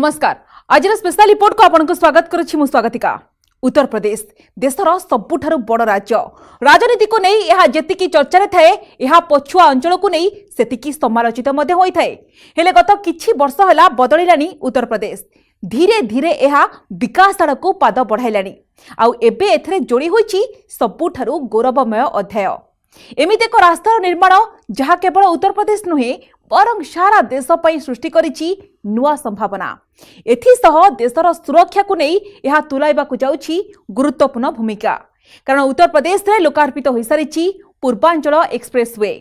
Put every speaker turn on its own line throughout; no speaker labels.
नमस्कार। आज special report को आपन को स्वागत करुछि मु स्वागतिका। उत्तर प्रदेश देशर सबुठारु बड़ राज्य। राजनीति को नहीं यह जेतिकी चर्चा थाए यह पछुआ अंचल को नहीं सेतिकी समालोचित मध्य होई थाए। हेले गत किछि वर्ष होला बदलिलानी उत्तर प्रदेश। धीरे धीरे यह विकास आड़ को पाद बढ़ाइलानी। आउ एबे एथरे जोड़ी होईछि सबुठारु गौरवमय अध्याय। एमिति एक रास्तार निर्माण जहाँ केवल उत्तर प्रदेश नुहे बरं सारा देश पर सृष्टि करिछि नुआ संभावना। एथिसह देशर सुरक्षा को नहीं यह तुलाइबाकु जाउछि गुरुत्वपूर्ण भूमिका। कारण उत्तर प्रदेश रे लोकार्पित हो सारिछि पूर्वांचल एक्सप्रेसवे।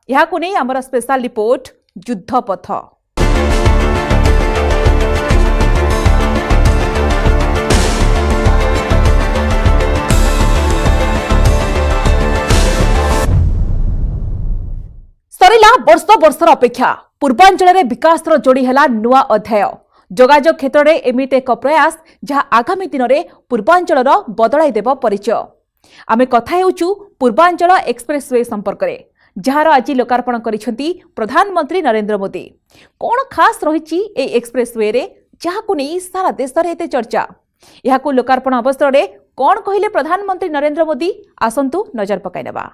यह को नहीं आमर स्पेशल रिपोर्ट युद्ध पथ। सरिला वर्ष वर्षर अपेक्षा पूर्वांचल रे विकास जोड़ी है नुआ अध्याय। जोगाजोग क्षेत्र में एमिति एक प्रयास जहाँ आगामी दिन में पूर्वांचल बदलाई देव परिचय। आमे कथा हेउचु पूर्वांचल एक्सप्रेसवे संपर्क में जार आज लोकार्पण करिसेंती प्रधानमंत्री नरेंद्र मोदी। कौन खास रही एक्सप्रेसवे रे जहाँ को नहीं सारा देश में एते चर्चा। यह लोकार्पण अवसर में कौन कहले प्रधानमंत्री नरेंद्र मोदी आसंतु नजर पकाई नेबा।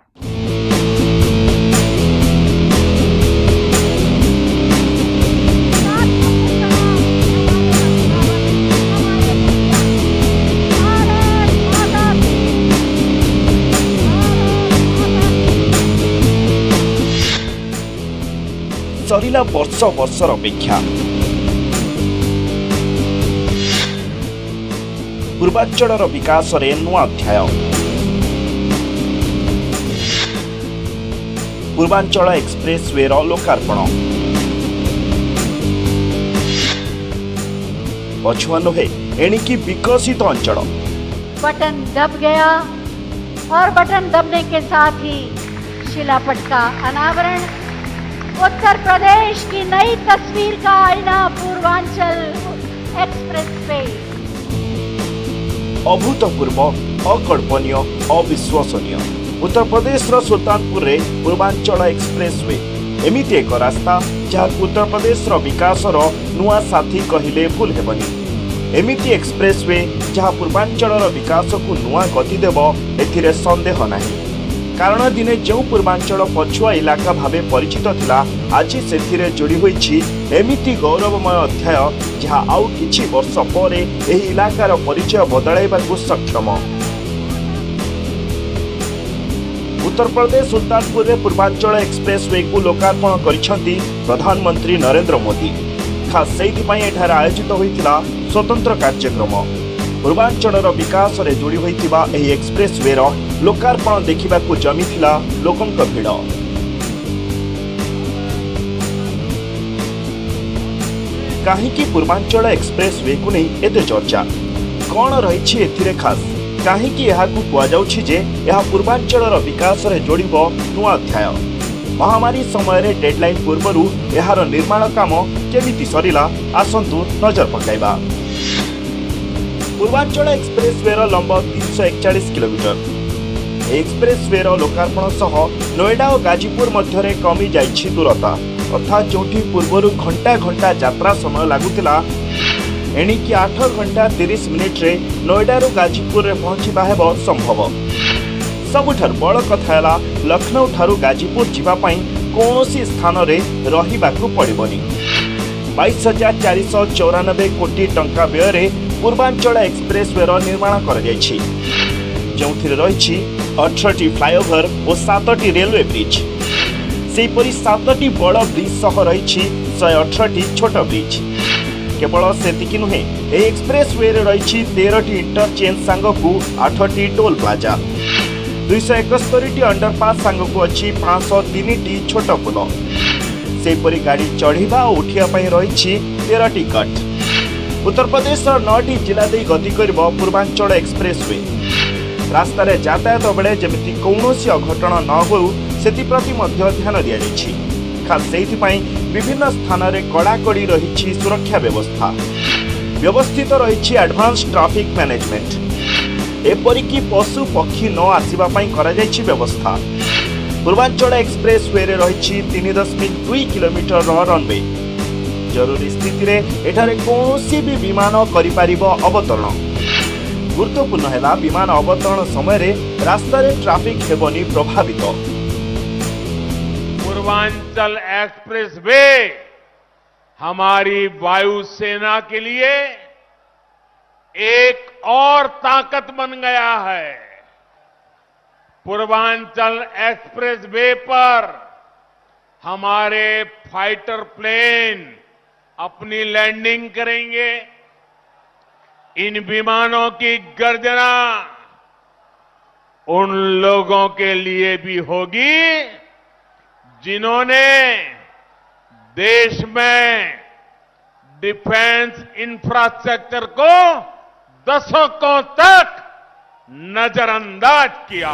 सरिला वर्ष वर्षर अपेक्षा पूर्वांचल विकास रे नुआ अध्याय। पूर्वांचल एक्सप्रेसवे लोकार्पण पछुआ नुहे एणिकी विकसित अंचल।
बटन दब गया और बटन दबने के साथ ही शिलापट का अनावरण। उत्तर प्रदेश की नई तस्वीर का आईना पूर्वांचल एक्सप्रेसवे।
अभूतपूर्व, अकल्पनीय, अविश्वसनीय उत्तर प्रदेश सुल्तानपुर रे पूर्वांचल एक्सप्रेसवे एमिति एक रास्ता जहाँ उत्तर प्रदेश विकास नुआ साथी कहले भूल हेबनी। एमिति एक्सप्रेसवे जहाँ पूर्वांचल विकास को नुआ गति देव एथिरे संदेह नहीं। कारण दिने जो पूर्वांचल पछुआ इलाका भावे परिचित थिला आज से जोड़ी होईछि एमिति गौरवमय अध्याय जहाँ आउ किछि वर्ष पर एही इलाकार परिचय बदलाइबाकु सक्षम। उत्तर प्रदेश सुल्तानपुर रे पूर्वांचल एक्सप्रेसवे को लोकार्पण करिसेंती प्रधानमंत्री नरेंद्र मोदी। खास सेहिथि पई एठार आयोजित होइतिला स्वतंत्र कार्यक्रम। पूर्वांचल विकास रे जोड़ी होइतिबा एही एक्सप्रेसवे लोकार्पण देखिबाकु जमीथिला लोकंक भीड़। काहींकि पूर्वांचल एक्सप्रेसवे को नहीं एते चर्चा कौन रही एथिरे खास। काहींकि एहाकु कुआ जाउछि जे एहा पूर्वांचल विकास रे जोड़िबो नुआ अध्याय। महामारी समय रे डेडलाइन पूर्वरु एहार निर्माण काम केमिति सरिला आसंतु नजर पकाइबा। पूर्वांचल एक्सप्रेसवे लंब 341 किलोमीटर। एक्सप्रेसवे लोकार्पण सह नोएडा और गाजीपुर मध्य कमी जाइछि दूरता। अर्थात जोठी पूर्वरु घंटा घंटा यात्रा समय लागुतिला एणिकी 8 घंटा 30 मिनिट रे नोएडा रो गाजीपुर रे पहुंचीबा हेबो संभव। सबुठार बड़ कथा हैला लखनऊ ठारू गाजीपुर जीवा पई कोनोसी स्थान रे रहिबाकु पड़िबनी। 22,494 कोटी टंका व्यय रे पूर्वांचल एक्सप्रेसवे निर्माण कर जाइछि, जोंथिरे रहिछि 18टी फ्लाईओवर और 7टी रेलवे ब्रिज। सेहीपरि 7टी बड़ ब्रिज सह रहिछि 118टी छोट ब्रिज। केवल सेतिकी नुहे ए एक्सप्रेसवे रे रहिछि 13टी इंटरचेंज सांगकु 8टी टोल प्लाजा। 271टी अंडरपास सांगकु अछि 503टी छोट पुल। सेहीपरि गाड़ी चढ़िबा और उठिया पई रहिछि 13टी कट। उत्तर प्रदेश 9टी जिला दे गति करिबो पूर्वांचल एक्सप्रेसवे। रास्ता रे यातायात बेले जमिति कौनसी अघटन न हो सेति प्रति मध्य ध्यान दिया जाइछि। खास सेहिथि पई विभिन्न स्थान रे कड़ाकड़ी रहिछि सुरक्षा व्यवस्था। व्यवस्थित रहिछि एडवांस ट्रैफिक मैनेजमेंट। एपरिकी पशु पक्षी न आसिबा पई करा जाइछि व्यवस्था। पूर्वांचल एक्सप्रेसवे रे रहिछि 3.2 किलोमीटर रनवे। जरूरी स्थिति रे एठारे कौनसी भी विमान करि पारिबो अवतरण। गुरुत्वपूर्ण है विमान अवतरण समय रे रास्ता रे ट्रैफिक हेबनी प्रभावित।
पूर्वांचल एक्सप्रेस वे हमारी वायुसेना के लिए एक और ताकत बन गया है। पूर्वांचल एक्सप्रेस वे पर हमारे फाइटर प्लेन अपनी लैंडिंग करेंगे। इन विमानों की गर्जना उन लोगों के लिए भी होगी जिन्होंने देश में डिफेंस इंफ्रास्ट्रक्चर को दशकों तक नजरअंदाज किया।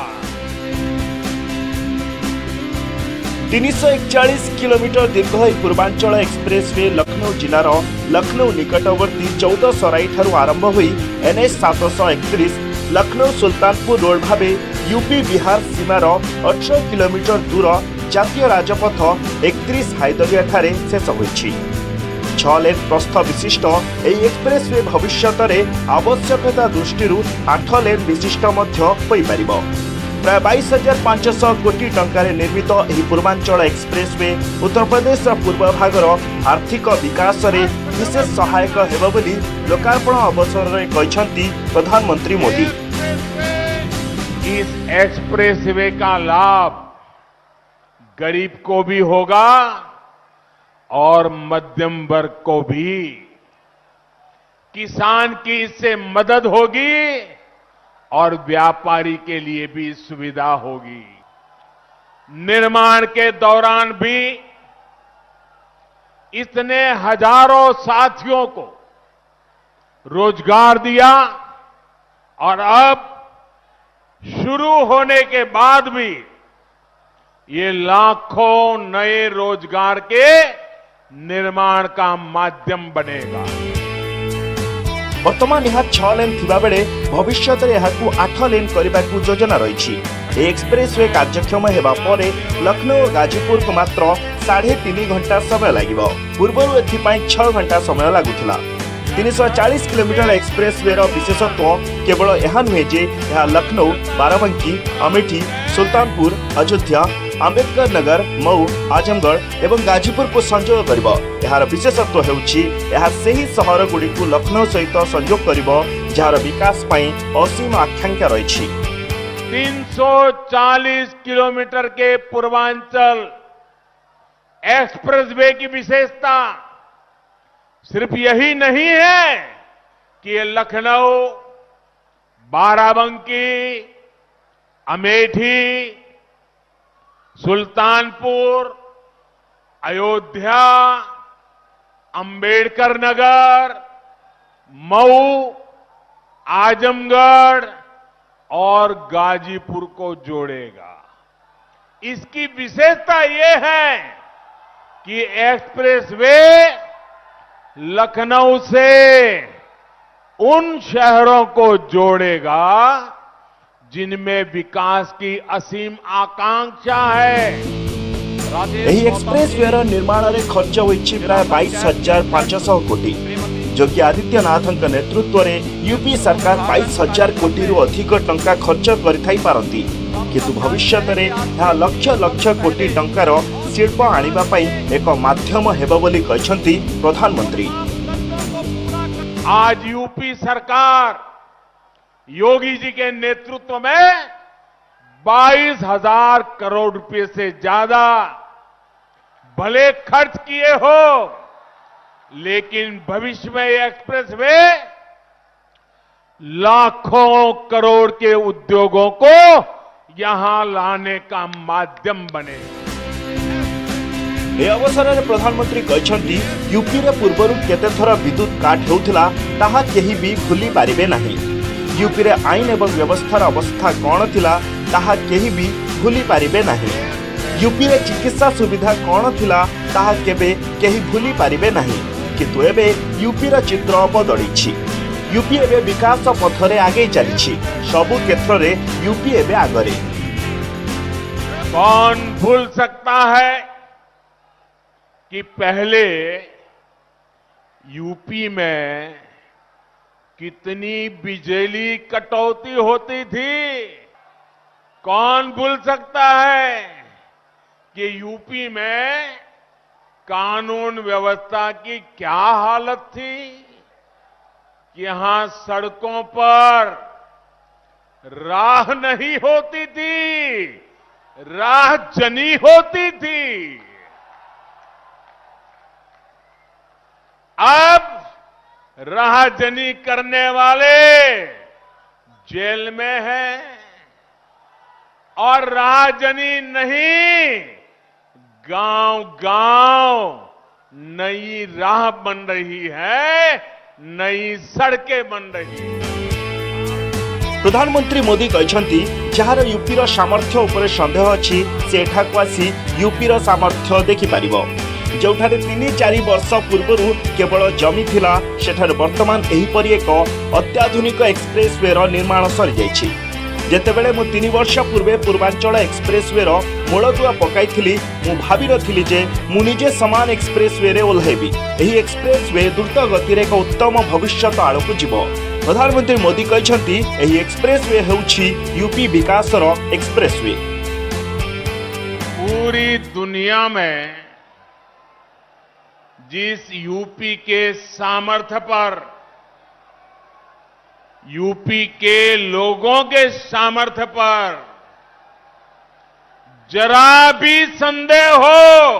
341 किलोमीटर दीर्घ यह पूर्वांचल एक्सप्रेस वे लखनऊ जिलार लखनऊ निकटवर्ती 14 सराई ठारू आरंभ हुई NH 731 लखनऊ सुल्तानपुर रोड भावे यूपी बिहार सीमार 18 किलोमीटर दूर जातीय राजपथ 31 हाईदरिया ठारे शेष होईछि। 6 लेन प्रस्थ विशिष्ट यह एक्सप्रेस वे भविष्यत में आवश्यकता दृष्टि 8 लेन विशिष्ट होई परिबो। प्राय 22,500 कोटी टंकार निर्मित यह पूर्वांचल एक्सप्रेस वे उत्तर प्रदेश पूर्व भागर आर्थिक विकास रे विशेष सहायक हेबो बोली लोकार्पण अवसर में कहछंती प्रधानमंत्री मोदी।
इस एक्सप्रेस वे का लाभ गरीब को भी होगा और मध्यम वर्ग को भी। किसान की इससे मदद होगी और व्यापारी के लिए भी सुविधा होगी। निर्माण के दौरान भी इसने हजारों साथियों को रोजगार दिया और अब शुरू होने के बाद भी ये लाखों नए रोजगार के निर्माण का माध्यम बनेगा।
वर्तमान यह 6 लेन थिबा बेले भविष्य में यह 8 लेन करने की योजना रही। एक्सप्रेस वे कार्यक्षम हेबा परे लखनऊ गाजीपुर को मात्र 3.5 घंटा समय लागिबो। पूर्वरु एथिपाई 6 घंटा समय लागुथिला। 340 किलोमीटर एक्सप्रेस वे विशेषत्व केवल यह नुहे जे यह लखनऊ, बाराबंकी, अमेठी, सुल्तानपुर, अयोध्या, अंबेडकर नगर, मऊ, आजमगढ़ एवं गाजीपुर को संजोग करिबो। यार विशेषत्व हेउछि यह सही शहर गुडी को लखनऊ सहित संजोग करिबो जार विकास पई असीम आकांक्षा रहिछि।
340 किलोमीटर के पूर्वांचल एक्सप्रेस वे की विशेषता सिर्फ यही नहीं है कि ये लखनऊ, बाराबंकी, अमेठी, सुल्तानपुर, अयोध्या, अंबेडकर नगर, मऊ, आजमगढ़ और गाजीपुर को जोड़ेगा। इसकी विशेषता ये है कि एक्सप्रेस वे लखनऊ से उन शहरों को जोड़ेगा जिनमें विकास की असीम आकांक्षा है।
यही एक्सप्रेस वे निर्माण में खर्च होइछि प्राय 22,500 कोटी। योगी आदित्यनाथ नेतृत्व में यूपी सरकार 22,000 कोटी रु अधिक टंका खर्च करिथाई पारंती, किंतु भविष्य में यह लक्ष लक्ष कोटी टंकार शिल्प आनिबा पई एक माध्यम हेबो बोली कहछंती प्रधानमंत्री।
आज यूपी सरकार योगी जी के नेतृत्व में 22,000 करोड़ रुपए से ज्यादा भले खर्च किए हो, लेकिन भविष्य में ये एक्सप्रेस वे लाखों करोड़ के उद्योगों को यहां लाने का माध्यम बनेगा।
ए अवसर में प्रधानमंत्री कहछंती यूपी रे पूर्वरु केते थर विद्युत काट होउथिला ताहा केही भी भूली पारिबे नाही। यूपी रे आईन एवं व्यवस्थार अवस्था कौन थिला ताहा केही भी भूली पारिबे नाही। यूपी रे चिकित्सा सुविधा कौन थिला ताहा केबे केही भूली पारिबे नाही। किंतु एबे यूपी रा चित्र बदलिछि। यूपी एबे विकास पथरे आगे चलिछि। सबु क्षेत्र रे यूपी एबे आगरे।
कौन भूल सकता है कि पहले यूपी में कितनी बिजली कटौती होती थी। कौन भूल सकता है कि यूपी में कानून व्यवस्था की क्या हालत थी, कि यहां सड़कों पर राह नहीं होती थी, राह जनी होती थी। अब राहजनी करने वाले जेल में हैं और राहजनी नहीं, गांव-गांव नई राह बन रही है, नई सड़कें बन रही हैं।
प्रधानमंत्री मोदी कहते जार यूपीर सामर्थ्य उपर सन्देह अच्छी से एठाकू आसी यूपीर सामर्थ्य देखिपार जोठारे 3-4 वर्ष पूर्व केवल जमी थिला सेठारे वर्तमान एहीपरि एक अत्याधुनिक एक्सप्रेसवेर निर्माण सरी जाइछि। जेतेबेले मु 3 वर्ष पूर्वे पूर्वांचल एक्सप्रेसवेर मूलदुआ पकाइथिली मु भाबी नथिली जे मु निजे समान एक्सप्रेसवे ओह्लैबी। एही एक्सप्रेसवे द्रुत गतिर एक उत्तम भविष्यत आड़कू जीव। प्रधानमंत्री मोदी कहते एही एक्सप्रेसवे हेउछि यूपी विकासर एक्सप्रेसवे।
पूरी दुनिया में जिस यूपी के सामर्थ्य पर, यूपी के लोगों के सामर्थ्य पर जरा भी संदेह हो,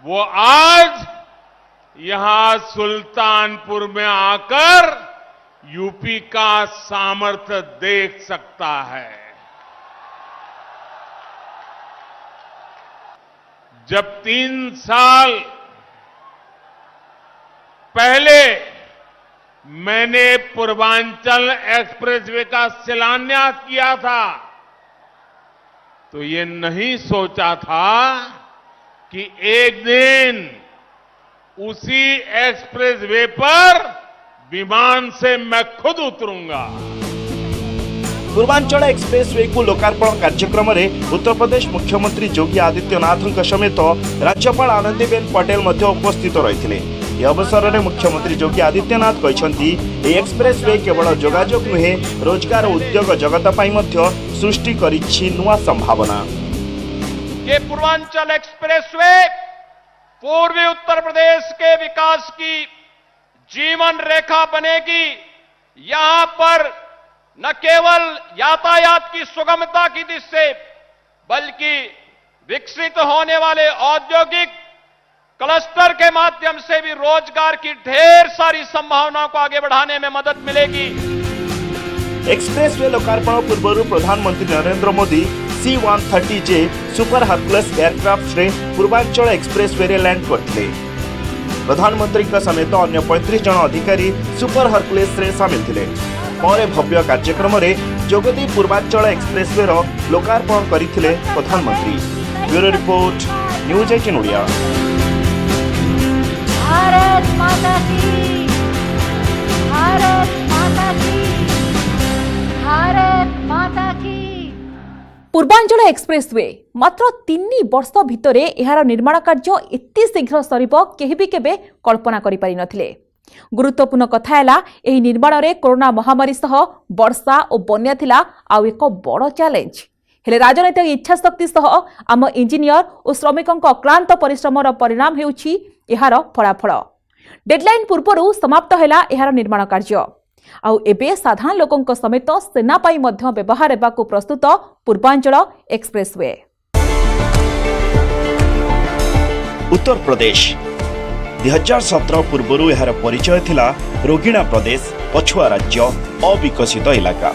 वो आज यहां सुल्तानपुर में आकर यूपी का सामर्थ्य देख सकता है। जब 3 साल पहले मैंने पूर्वांचल एक्सप्रेसवे का शिलान्यास किया था, तो ये नहीं सोचा था कि एक दिन उसी एक्सप्रेसवे पर विमान से मैं खुद उतरूंगा।
पूर्वांचल एक्सप्रेसवे को लोकार्पण कार्यक्रम में उत्तर प्रदेश मुख्यमंत्री योगी आदित्यनाथ समेत राज्यपाल आनंदीबेन पटेल उपस्थित रही। यह अवसर में मुख्यमंत्री योगी आदित्यनाथ कहते एक्सप्रेसवे केवल जोगाजोग नुहे रोजगार और उद्योग जगत सृष्टि करिछि नुआ संभावना।
ये पूर्वांचल एक्सप्रेसवे पूर्वी उत्तर प्रदेश के विकास की जीवन रेखा बनेगी। यहां पर न केवल यातायात की सुगमता की दृष्टि से, बल्कि विकसित होने वाले औद्योगिक क्लस्टर के माध्यम से भी रोजगार की ढेर सारी संभावनाओं को आगे बढ़ाने में मदद मिलेगी।
एक्सप्रेसवे लोकार्पण पूर्व प्रधानमंत्री Narendra Modi C-130J super Hercules aircraft रे पूर्वांचल एक्सप्रेसवे रे लैंड करथिले। प्रधानमंत्री समेत अन्य 35 जन अधिकारी सुपर हर्कुलस रे शामिल थिले। पर भव्य कार्यक्रम रे जोगदी पूर्वांचल एक्सप्रेसवे रो लोकार्पण करिथिले प्रधानमंत्री। Bureau report news 18 Odia.
Bharat माता की, भारत माता की, भारत माता की।
पूर्वांचल एक्सप्रेसवे मात्र 3 वर्ष भितरे एहार निर्माण कार्य एते शीघ्र सरिब केहि भी केबे कल्पना करि पारि नथिले। गुरुत्वपूर्ण कथा है एही निर्माण रे कोरोना महामारी सह वर्षा और बन्या थिला आउ एक बड़ चैलेंज। हेले राजनैतिक इच्छाशक्ति सह आम इंजीनियर और श्रमिकों अक्लांत परिश्रमर परिणाम हेउछि एहार फलाफल। डेडलाइन पूर्व समाप्त हैला एहार निर्माण कार्य। आउ एबे साधारण लोकंक समेत सेना पाई मध्य व्यवहार हेबाकू प्रस्तुत पूर्वांचल एक्सप्रेसवे।
उत्तर प्रदेश 2017 पूर्व यार परिचय थिला रोगिणा प्रदेश, पछुआ राज्य, अविकसित इलाका।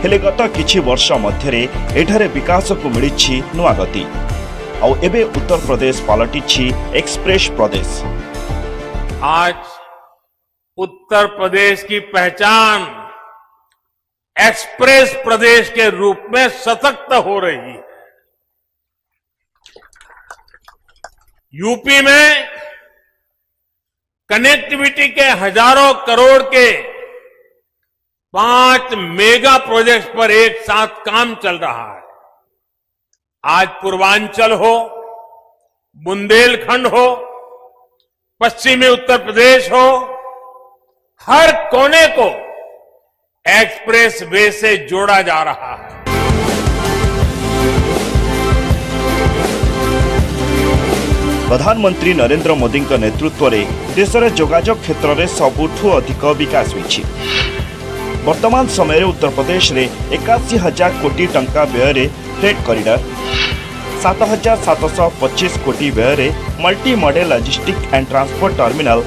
हेले गत किछि वर्ष मध्यरे एठारे विकास को मिलिछि नुआ गति। आउ एबे उत्तर प्रदेश पलटिछि एक्सप्रेस प्रदेश।
आज उत्तर प्रदेश की पहचान एक्सप्रेस प्रदेश के रूप में सशक्त हो रही है। यूपी में कनेक्टिविटी के हजारों करोड़ के 5 मेगा प्रोजेक्ट्स पर एक साथ काम चल रहा है। आज पूर्वांचल हो बुंदेलखंड हो, पश्चिमी उत्तर प्रदेश हो, हर कोने को एक्सप्रेस वे से जोड़ा जा रहा है।
प्रधानमंत्री नरेंद्र मोदी नेतृत्व में देशर जोगाजोग क्षेत्र में सबुठू अधिक विकास होइछि। वर्तमान समय रे उत्तर प्रदेश रे 81,000 कोटी टंका व्यय फ्रेट कॉरिडोर, 7,725 कोटी व्यय multi modal logistic and transport terminal,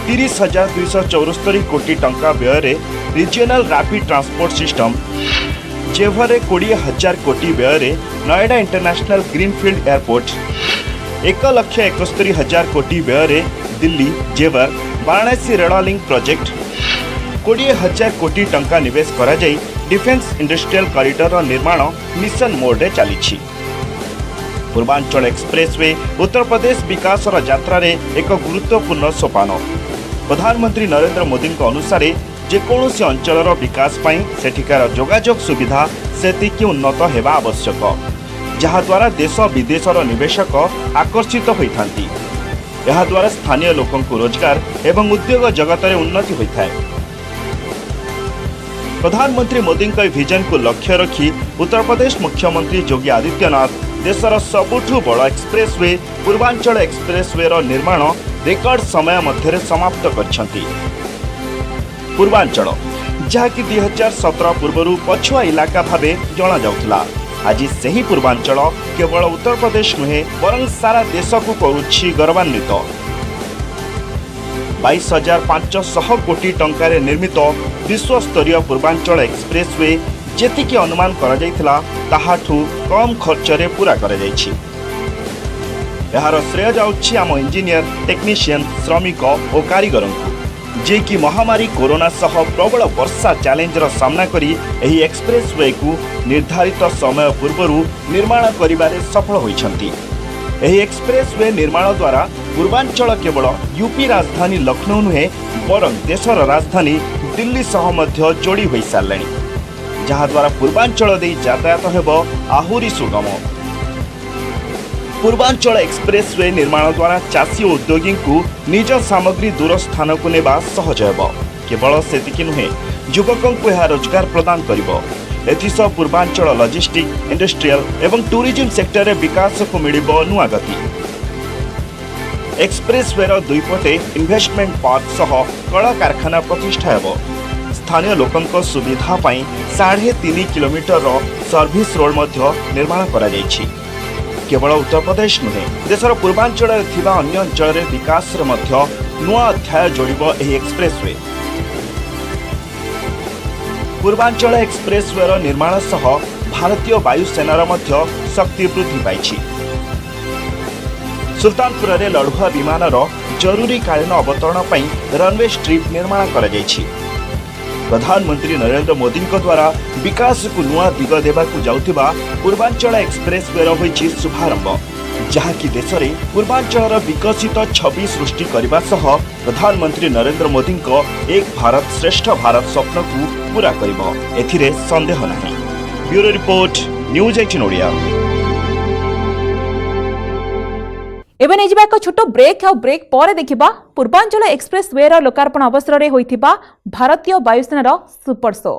30,274 कोटी टंका व्यय रीजनल रैपिड ट्रांसपोर्ट सिस्टम, जेभरे 20,000 कोटी व्यय नोएडा इंटरनेशनल ग्रीनफील्ड एयरपोर्ट, 1,71,000 कोटी व्यय दिल्ली जेवर वाराणसी रेल लिंक प्रोजेक्ट, 20,000 कोटी टंका निवेश करा जाई डिफेंस इंडस्ट्रियल कॉरिडोर निर्माण मिशन मोड रे चली। पूर्वांचल एक्सप्रेसवे उत्तर प्रदेश विकास यात्रा रे एक गुरुत्वपूर्ण सोपान। प्रधानमंत्री नरेंद्र मोदी अनुसार जेकोसी अंचलर विकास पाई सेठिकार जोगाजोग सुविधा सेतिकी उन्नत हेबा आवश्यक, जहाद्वारा देश विदेशर निवेशक आकर्षित होइथांती। यह द्वारा स्थानीय लोकों को रोजगार एवं उद्योग जगत में उन्नति होता है। प्रधानमंत्री मोदी विजन को लक्ष्य रखी उत्तर प्रदेश मुख्यमंत्री योगी आदित्यनाथ देशर सबुठू बड़ एक्सप्रेसवे पूर्वांचल एक्सप्रेसवे निर्माण रेकर्ड समय मध्य समाप्त करछंती। पूर्वांचल जहाँकि 2017 पूर्व पछुआ इलाका भावे जना जाउथला, आज सही पूर्वांचल केवल उत्तर प्रदेश नुहे बरं सारा देश को करुछि गौरवान्वित। 22,500 कोटी टंकार निर्मित विश्वस्तरीय पूर्वांचल एक्सप्रेसवे जेतिकी अनुमान करा जायथिला ताहाठू कम खर्च रे पूरा करा जायछि। एहार श्रेय जाउछि आम इंजीनियर, टेक्नीशियन, श्रमिक और कारीगर जे कि महामारी कोरोना सह प्रबल वर्षा चैलेंजर सामना करी एही एक्सप्रेसवे को निर्धारित समय पूर्व निर्माण करिबारे सफल होइछंती। एही एक्सप्रेसवे निर्माण द्वारा पूर्वांचल केवल यूपी राजधानी लखनऊ नुहे बरं देशर राजधानी दिल्ली सह मध्य जोड़ी होई सारलाणी, जहाँ द्वारा पूर्वांचल दे यातायात हेबो आहुरी सुगम। पूर्वांचल एक्सप्रेसवे निर्माण द्वारा चाषी और उद्योगी को निज सामग्री दूर स्थान को नेबा सहज हेबो। केवल सेतिकी नुहे युवकों को यह रोजगार प्रदान करिबो। एथिसह पूर्वांचल लॉजिस्टिक, इंडस्ट्रियल एवं टूरिज्म सेक्टर में विकास को मिलिबो नुआ गति। एक्सप्रेसवे दुईपटे इन्वेस्टमेंट पार्क सह कला कारखाना प्रतिष्ठा हेबो। स्थानीय लोकों सुविधा पाई 3.5 किलोमीटर सर्विस रोड मध्य निर्माण करा जायछि। केवल उत्तर प्रदेश नुहे देशर पूर्वांचल थिबा अन्य अंचल रे विकास रे मध्य नुआ अध्याय जोड़िबो एही एक्सप्रेसवे। पूर्वांचल एक्सप्रेसवे निर्माण सह भारतीय वायुसेनार मध्य शक्ति वृद्धि पाइछि। सुल्तानपुर रे लड़ुआ विमानर जरूरी कालीन अवतरण पई रनवे स्ट्रिप निर्माण करा जायछि। प्रधानमंत्री नरेंद्र मोदी द्वारा विकास को नुआ दिग देवाकू जाउथिबा पूर्वांचल एक्सप्रेसवे होइछि शुभारंभ, जहाँकि देश में पूर्वांचल विकसित छवि सृष्टि करने सह प्रधानमंत्री नरेंद्र मोदी एक भारत श्रेष्ठ भारत स्वप्न को पूरा करिबो एथिरे संदेह नहीं। Bureau report, news 18 Odia.
एबे नै जिबा एक छोटो ब्रेक और ब्रेक पर देखिबा पूर्वांचल एक्सप्रेसवे रो लोकार्पण अवसर रे होइथिबा भारतीय वायुसेनार सुपर शो।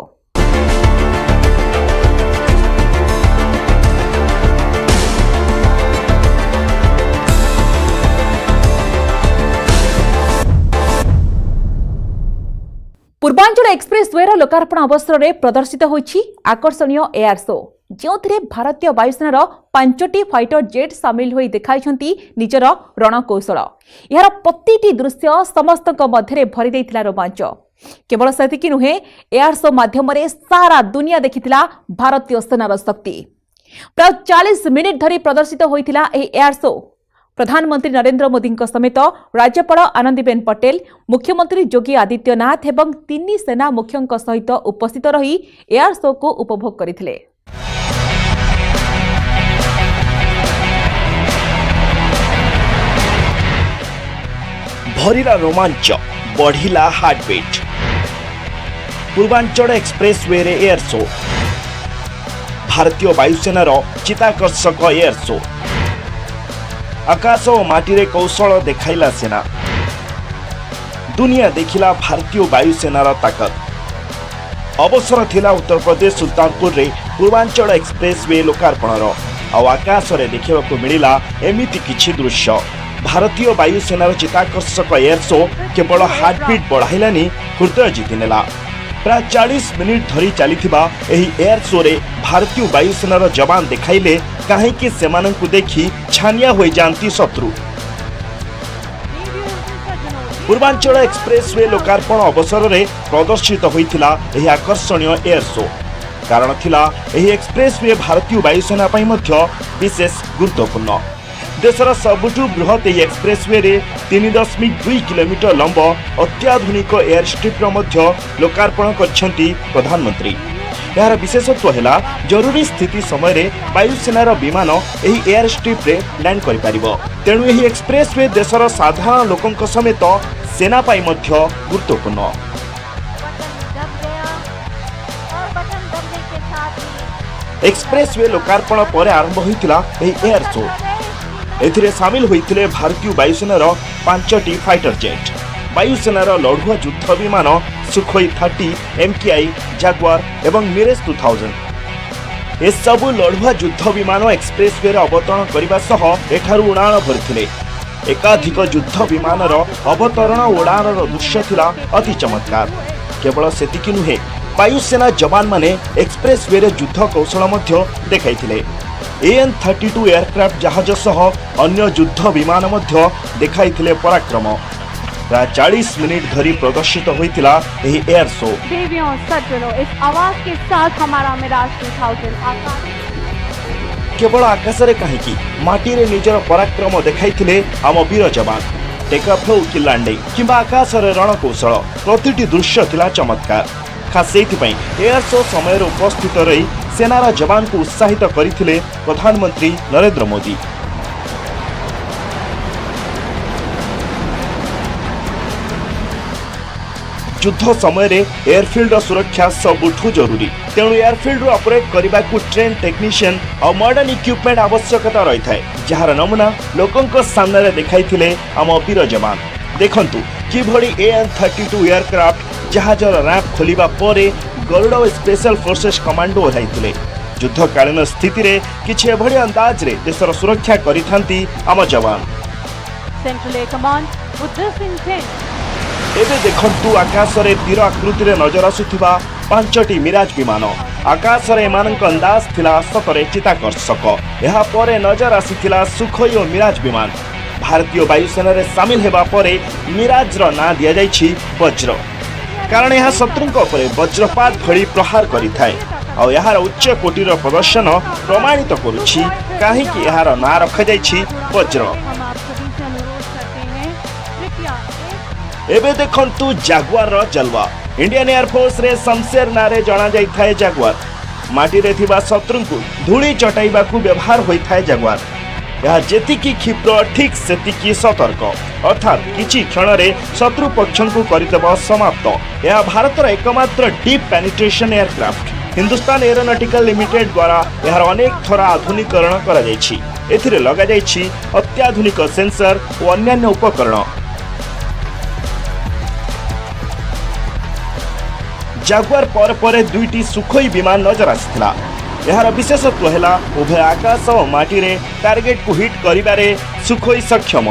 पूर्वांचल एक्सप्रेसवे रो लोकार्पण अवसर रे प्रदर्शित होइछि आकर्षणीय एयर शो, जो भारतीय वायुसेनार 5टी फाइटर जेट सामिल होई देखाइछंती निजर रणकौशल। यार प्रतिटी दृश्य समस्त मध्य भरी देइथिला रोमांच। केवल सेतिकी नुहे, एयर शो माध्यम सारा दुनिया देखिथिला भारतीय सेनार शक्ति। प्राय 40 मिनिट धरी प्रदर्शित होइथिला एही एयर शो। प्रधानमंत्री नरेंद्र मोदी समेत राज्यपाल आनंदीबेन पटेल, मुख्यमंत्री योगी आदित्यनाथ एवं 3 सेना मुख्यों सहित उपस्थित रही एयर शो को उपभोग करथिले।
भरिला रोमांच, बढ़िला हार्टबीट। पूर्वांचल एक्सप्रेसवे रे एयर शो, भारतीय वायुसेनार चिताकर्षक एयर शो। आकाश और माटी कौशल देखाइला सेना। दुनिया देखिला भारतीय वायुसेनार ताकत। अवसर थिला उत्तर प्रदेश सुल्तानपुर रे पूर्वांचल एक्सप्रेस वे लोकार्पणर आकाश रे देखा मिला एमिति किछि दृश्य। भारतीय वायुसेनार चित्ताकर्षक एयर शो केवल हार्टबीट बढ़ाइलानी हृदय जीतिनेला। प्राय 40 मिनिट धरी चलीथिबा एही एयर शो रे भारतीय वायुसेनार जवान देखाइले काहेकि सेमानंकु देखि छानिया होई जानती शत्रु। पूर्वांचल एक्सप्रेस वे लोकार्पण अवसर में प्रदर्शित होइथिला एही आकर्षणीय एयर शो। कारण थिला एही एक्सप्रेस वे भारतीय वायुसेना पई मध्य विशेष गुरुत्वपूर्ण। देशर सबुठु बृहत एही एक्सप्रेस वे रे 3.2 किलोमीटर लंब अत्याधुनिक एयर स्ट्रिप मध्य लोकार्पण करछंती प्रधानमंत्री। यार विशेषत्व है जरूरी स्थिति समय वायुसेनार विमान एही एयर स्ट्रिप रे लैंड करि परिबो। तेणु एही एक्सप्रेस वे देशर साधारण लोकंक समेत सेना पाई मध्य गुरुत्वपूर्ण। एक्सप्रेस वे लोकार्पण पर आरंभ होइतिला एही एयर शो। एथिरे शामिल होइतिले भारतीय वायुसेनार 5टी फाइटर जेट, वायुसेनार लढुआ युद्ध विमान सुखोई 30, MKI, जागुआर एवं मिरेज 2000। ए सबु लढुआ युद्ध विमान एक्सप्रेस वे अवतरण करने सह एठारु उड़ान भरथिले। एकाधिक युद्ध विमानर अवतरण उड़ानर दृश्य थिला अति चमत्कार। केवल सेतिकी नुहे, वायुसेना जवान माने एक्सप्रेस वे रे युद्ध कौशल मध्य देखाइथिले। AN-32 एयरक्राफ्ट जहाज सह अन्य युद्ध विमान मध्य देखाइथिले पराक्रम। प्राय 40 मिनिट धरी प्रदर्शित होइतिला एही एयर शो।
देवियों सज्जनों, इस आवाज के साथ हमारा मिराज 2000 आकाश।
केवल आकाश रे कहीं माटी रे निजर पराक्रम देखाइथिले आम वीर जवान। टेकअप हो कि लैंडिंग किंबा आकाश रे रणकौशल प्रतिटी दृश्य थिला चमत्कार। खास सेइथिपई एयर शो समय उपस्थित रही सेनार जवान को उत्साहित करथिले प्रधानमंत्री नरेंद्र मोदी। युद्ध समय रे एयरफील्ड सुरक्षा सबुठु जरूरी। तेणु एयरफील्ड ऑपरेट करने को ट्रेन टेक्नीशियन और मॉडर्न इक्विपमेंट आवश्यकता रही है, जार नमूना लोकंक सामने देखाइथिले आम वीर जवान। देखंतु किभଳି AN-32 एयरक्राफ्ट जहाजर रैंप खोलिबा परे गरुड़ स्पेशल फोर्सेस कमांडो ओह्लाइथिले। युद्धकालीन स्थिति रे किछि एभଳି अंदाज रे देशर सुरक्षा करिथांती आम जवान।
Central Air Command with this intent.
एबे देखंतु आकाश रे तीर आकृति रे नजर आसुथिबा 5टी मिराज विमान। आकाश रे एमानक अंदाज थिला सतरे चिताकर्षक। एहा परे नजर आसीथिला सुखोई और मिराज विमान। भारतीय वायुसेना रे शामिल हेबा परे मिराज रो ना दिया जाइछि वज्र। कारण यह शत्रुंक उपरे वज्रपात भଳି प्रहार करिथाय और यार उच्च कोटिर प्रदर्शन प्रमाणित करुछि काहेकि यार ना रखा जाइछि वज्र।
हम आप सभी से अनुरोध करते हैं, कृपया
एबे देखंतु जागुआर रो जलवा। इंडियन एयरफोर्स रे शमशेर नारे जाना जाय थाए जागुआर। माटी रे थिबा शत्रुंकु धूली चटाइबा को व्यवहार होई थाए जागुआर। यह जेतिकी क्षिप्र ठीक सेतिकी सतर्क, अर्थात किछि क्षण रे शत्रु पक्षंकु करितबा समाप्त। यह भारतर एकमात्र deep penetration aircraft. Hindustan aeronautical limited द्वारा यार अनेक थर आधुनिकरण करा जायछि। एथिरे लगा जायछि अत्याधुनिक सेंसर और अन्यान्य उपकरण। जागुआर पर दुईटी सुखोई विमान नजर आसिथिला। यार विशेषत्व है उभय आकाश और माटी रे टार्गेट को हिट करिबारे सुखोई सक्षम।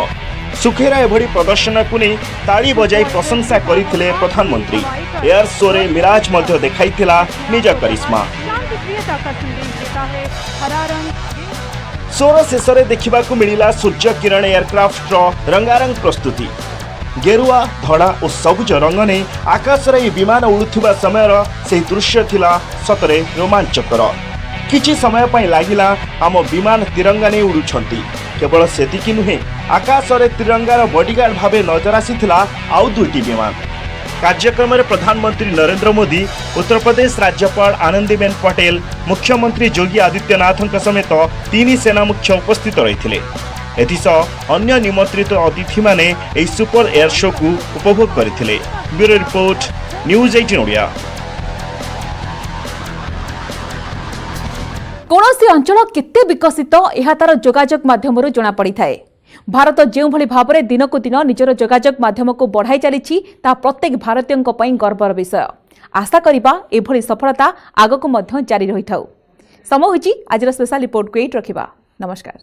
सुखेरा एभଳି प्रदर्शन को नहीं ताली बजाई प्रशंसा करथिले प्रधानमंत्री। एयर शो रे मिराज मध्य देखाइथिला निज करिश्मा।
शांतिप्रियता का संदेश देता है हरा रंग।
शोर शेष रे देखिबा को मिलिला सूर्य किरण एयरक्राफ्ट रो रंगारंग प्रस्तुति। गेरुआ, धड़ा और सबुज रंग ने आकाश रे विमान उड़ुथिबा समय से दृश्य थिला सतरे रोमांचकर। किछि समय पई लागिला आम विमान तिरंगा ने उड़ुछंती। केवल सेतिकी नुहे, आकाश रे तिरंगार बॉडीगार्ड भावे नजर आसीथिला आउ दुईटी विमान। कार्यक्रम में प्रधानमंत्री नरेंद्र मोदी, उत्तर प्रदेश राज्यपाल आनंदीबेन पटेल, मुख्यमंत्री योगी आदित्यनाथ समेत 3 सेना मुख्य उपस्थित रही। एथिसह अन्य निमंत्रित अतिथि माने एही सुपर एयर शो को उपभोग करथिले। Bureau report, news 18 Odia.
कौनसी अंचल केते विकसित यह तार जोगाजोग माध्यम जना पड़ी थाए। भारत जो भाव में दिन को दिन निजर जोगाजोग माध्यम को बढ़ाई चली प्रत्येक भारतीयों गर्वर विषय। आशा करिबा एभली सफलता आगक जारी रही था। समय होइछि आजर स्पेशल रिपोर्ट को एट रखिबा। नमस्कार।